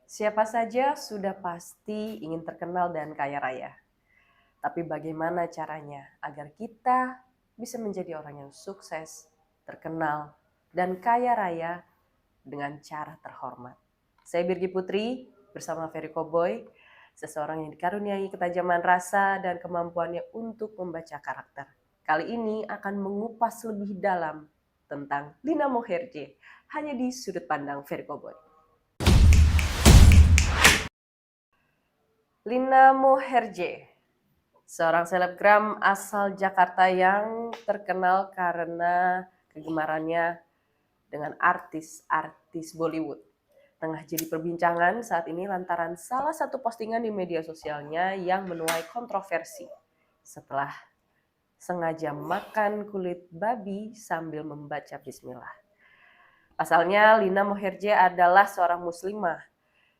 Siapa saja sudah pasti ingin terkenal dan kaya raya. Tapi bagaimana caranya agar kita bisa menjadi orang yang sukses, terkenal, dan kaya raya dengan cara terhormat? Saya Birgi Putri bersama Ferry Koboy, seseorang yang dikaruniai ketajaman rasa dan kemampuannya untuk membaca karakter. Kali ini akan mengupas lebih dalam tentang Lina Moherje, hanya di sudut pandang Ferry Koboy. Lina Moherje, seorang selebgram asal Jakarta yang terkenal karena kegemarannya dengan artis-artis Bollywood. Tengah jadi perbincangan saat ini lantaran salah satu postingan di media sosialnya yang menuai kontroversi setelah sengaja makan kulit babi sambil membaca bismillah. Pasalnya Lina Moherje adalah seorang muslimah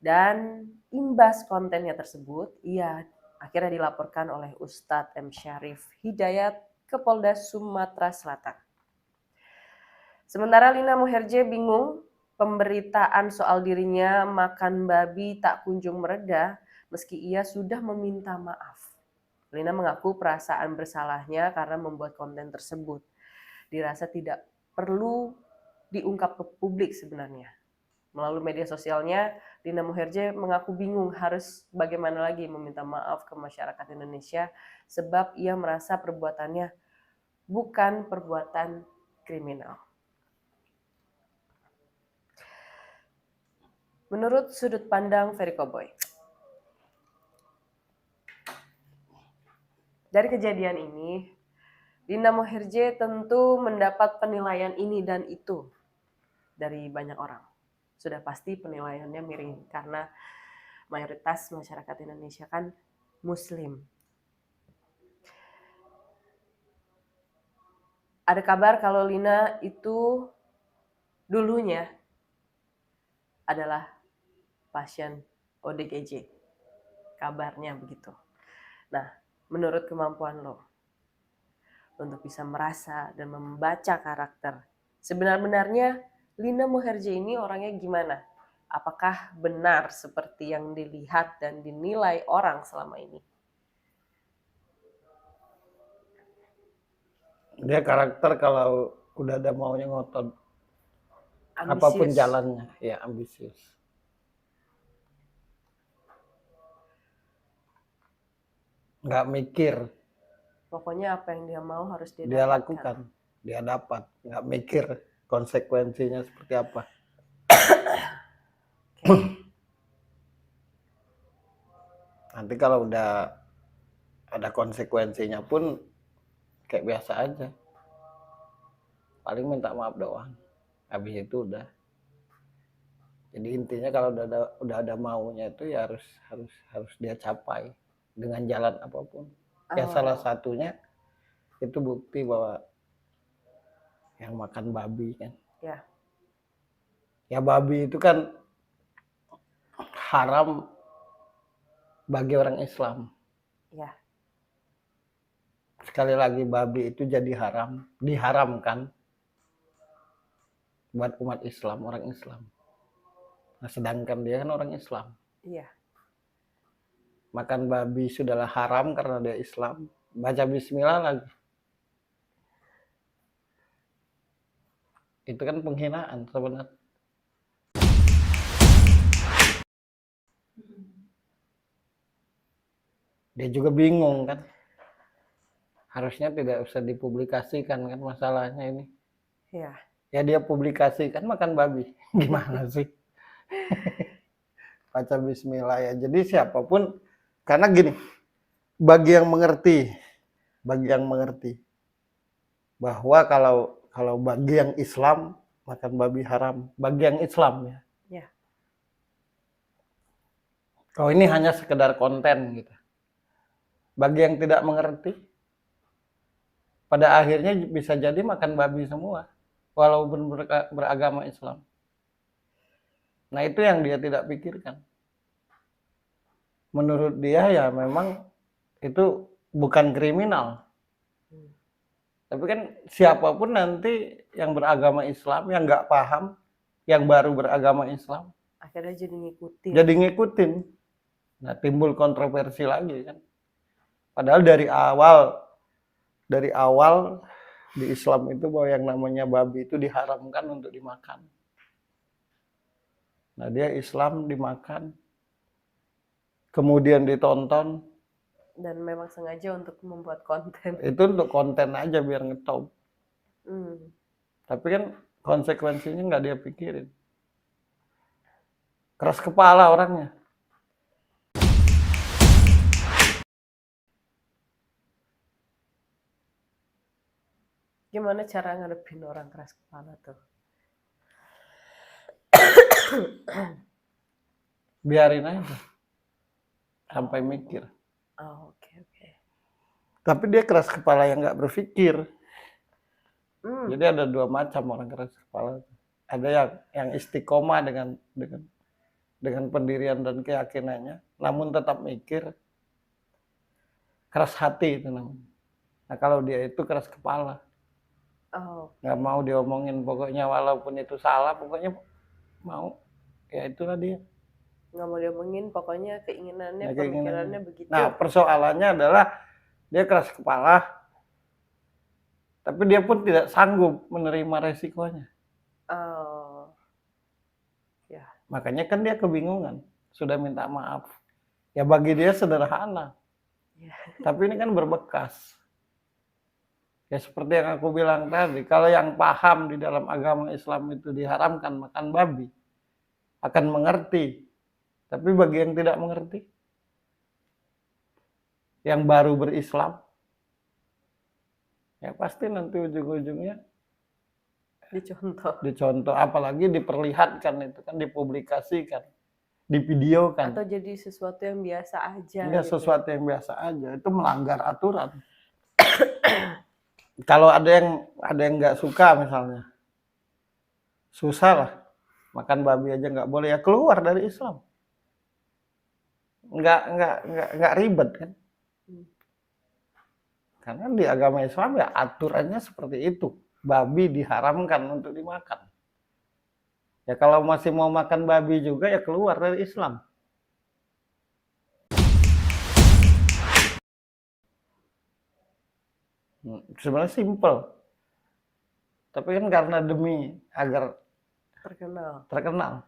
dan imbas kontennya tersebut, ia akhirnya dilaporkan oleh Ustadz M. Syarif Hidayat ke Polda Sumatera Selatan. Sementara Lina Moherje bingung, pemberitaan soal dirinya makan babi tak kunjung mereda meski ia sudah meminta maaf. Lina mengaku perasaan bersalahnya karena membuat konten tersebut dirasa tidak perlu diungkap ke publik sebenarnya. Melalui media sosialnya, Lina Moherje mengaku bingung harus bagaimana lagi meminta maaf ke masyarakat Indonesia sebab ia merasa perbuatannya bukan perbuatan kriminal. Menurut sudut pandang Ferry Koboy, dari kejadian ini, Lina Moherje tentu mendapat penilaian ini dan itu dari banyak orang. Sudah pasti penilaiannya miring karena mayoritas masyarakat Indonesia kan Muslim. Ada kabar kalau Lina itu dulunya adalah pasien ODGJ. Kabarnya begitu. Nah, menurut kemampuan lo untuk bisa merasa dan membaca karakter, sebenarnya Lina Moherje ini orangnya gimana? Apakah benar seperti yang dilihat dan dinilai orang selama ini? Dia karakter kalau udah ada maunya ngotot, apapun jalannya, ya ambisius. Nggak mikir. Pokoknya apa yang dia mau harus dia lakukan, dia dapat, nggak mikir konsekuensinya seperti apa. Nanti kalau udah ada konsekuensinya pun kayak biasa aja, paling minta maaf doang, habis itu udah. Jadi intinya kalau udah ada maunya itu ya harus dia capai dengan jalan apapun. Ya salah satunya itu bukti bahwa yang makan babi kan. Ya babi itu kan haram bagi orang Islam. Ya. Sekali lagi babi itu jadi haram, diharamkan buat umat Islam, orang Islam. Nah, sedangkan dia kan orang Islam. Iya. Makan babi sudahlah haram karena dia Islam. Baca bismillah lagi. Itu kan penghinaan sebenarnya. Dia juga bingung kan. Harusnya tidak usah dipublikasikan kan masalahnya ini. Iya. Ya dia publikasikan makan babi. Gimana sih? Baca bismillah ya. Jadi siapapun, karena gini, bagi yang mengerti bahwa kalau bagi yang Islam makan babi haram, bagi yang Islam ya. Ya. Kalau ini hanya sekedar konten gitu. Bagi yang tidak mengerti, pada akhirnya bisa jadi makan babi semua, walaupun beragama Islam. Nah itu yang dia tidak pikirkan. Menurut dia ya memang itu bukan kriminal. Tapi kan siapapun nanti yang beragama Islam, yang nggak paham, yang baru beragama Islam, Akhirnya jadi ngikutin. Jadi ngikutin. Nah, timbul kontroversi lagi kan. Padahal dari awal di Islam itu bahwa yang namanya babi itu diharamkan untuk dimakan. Nah, dia Islam dimakan, kemudian ditonton. Dan memang sengaja untuk membuat konten. Itu untuk konten aja biar ngetop. Hmm. Tapi kan konsekuensinya nggak dia pikirin. Keras kepala orangnya. Gimana cara ngadepin orang keras kepala tuh? Biarin aja. Sampai mikir. Oh, oke. Tapi dia keras kepala yang nggak berpikir. Hmm. Jadi ada dua macam orang keras kepala. Ada yang istiqomah dengan pendirian dan keyakinannya, namun tetap mikir. Keras hati itu namanya. Nah, kalau dia itu keras kepala. Oh, Nggak mau diomongin, pokoknya walaupun itu salah, pokoknya mau. Ya itulah dia. nggak mau diomongin, pokoknya keinginannya, Nah, keinginannya. pemikirannya begitu. Nah, persoalannya adalah dia keras kepala, tapi dia pun tidak sanggup menerima resikonya. Oh, ya. Makanya kan dia kebingungan, sudah minta maaf. Ya bagi dia sederhana, Ya. tapi ini kan berbekas. Ya seperti yang aku bilang tadi, kalau yang paham di dalam agama Islam itu diharamkan makan babi, akan mengerti. Tapi bagi yang tidak mengerti, yang baru berislam, ya pasti nanti ujung-ujungnya dicontoh, apalagi diperlihatkan itu kan, dipublikasikan, divideokan. Atau jadi sesuatu yang biasa aja. Ya, gitu. sesuatu yang biasa aja, itu melanggar aturan. Kalau ada yang nggak suka misalnya, susah lah, makan babi aja nggak boleh, ya keluar dari Islam. Nggak ribet kan? Karena di agama Islam ya aturannya seperti itu, babi diharamkan untuk dimakan. Ya kalau masih mau makan babi juga ya keluar dari Islam. Sebenarnya simple. Tapi kan karena demi agar terkenal.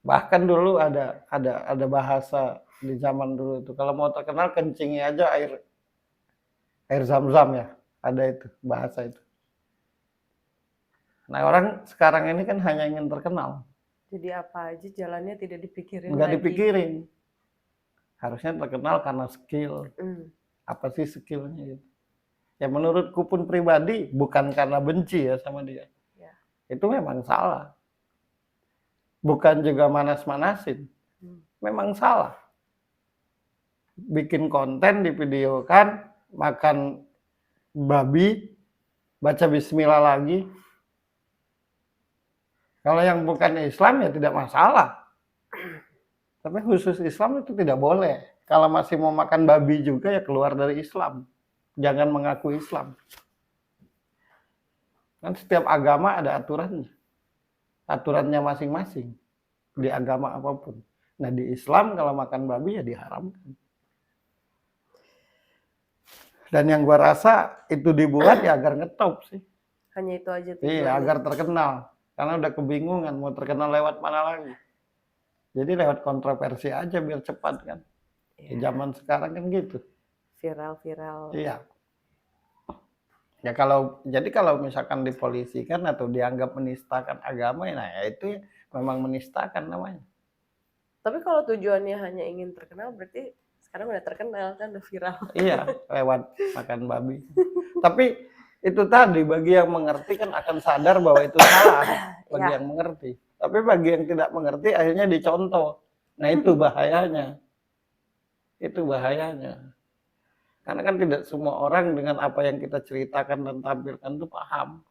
Bahkan dulu ada bahasa di zaman dulu itu, kalau mau terkenal kencingi aja air zam-zam ya. Ada itu bahasa itu. Nah, orang sekarang ini kan hanya ingin terkenal. Jadi apa aja jalannya tidak dipikirin Nggak lagi. dipikirin. Harusnya terkenal karena skill. Apa sih skillnya gitu. Ya menurutku pun pribadi bukan karena benci ya sama dia. Ya. Itu memang salah. Bukan juga manas-manasin. Memang salah. Bikin konten, divideokan, makan babi, baca bismillah lagi. Kalau yang bukan Islam ya tidak masalah. Tapi khusus Islam itu tidak boleh. Kalau masih mau makan babi juga ya keluar dari Islam. Jangan mengaku Islam. Kan setiap agama ada aturannya. Aturannya masing-masing. Di agama apapun. Nah di Islam kalau makan babi ya diharamkan. Dan yang gua rasa itu dibuat ya agar ngetop sih. Hanya itu aja tujuannya. Iya, agar terkenal. Karena udah kebingungan mau terkenal lewat mana lagi. Jadi lewat kontroversi aja biar cepat kan. Ya, zaman sekarang kan gitu. Viral. Iya. Ya kalau misalkan dipolisikan atau dianggap menistakan agama, nah ya itu ya memang menistakan namanya. Tapi kalau tujuannya hanya ingin terkenal, berarti sekarang udah terkenal kan, udah viral. Iya, lewat makan babi. Tapi itu tadi bagi yang mengerti kan akan sadar bahwa itu salah bagi yang mengerti. Tapi bagi yang tidak mengerti akhirnya dicontoh. Nah itu bahayanya. Itu bahayanya. Karena kan tidak semua orang dengan apa yang kita ceritakan dan tampilkan itu paham.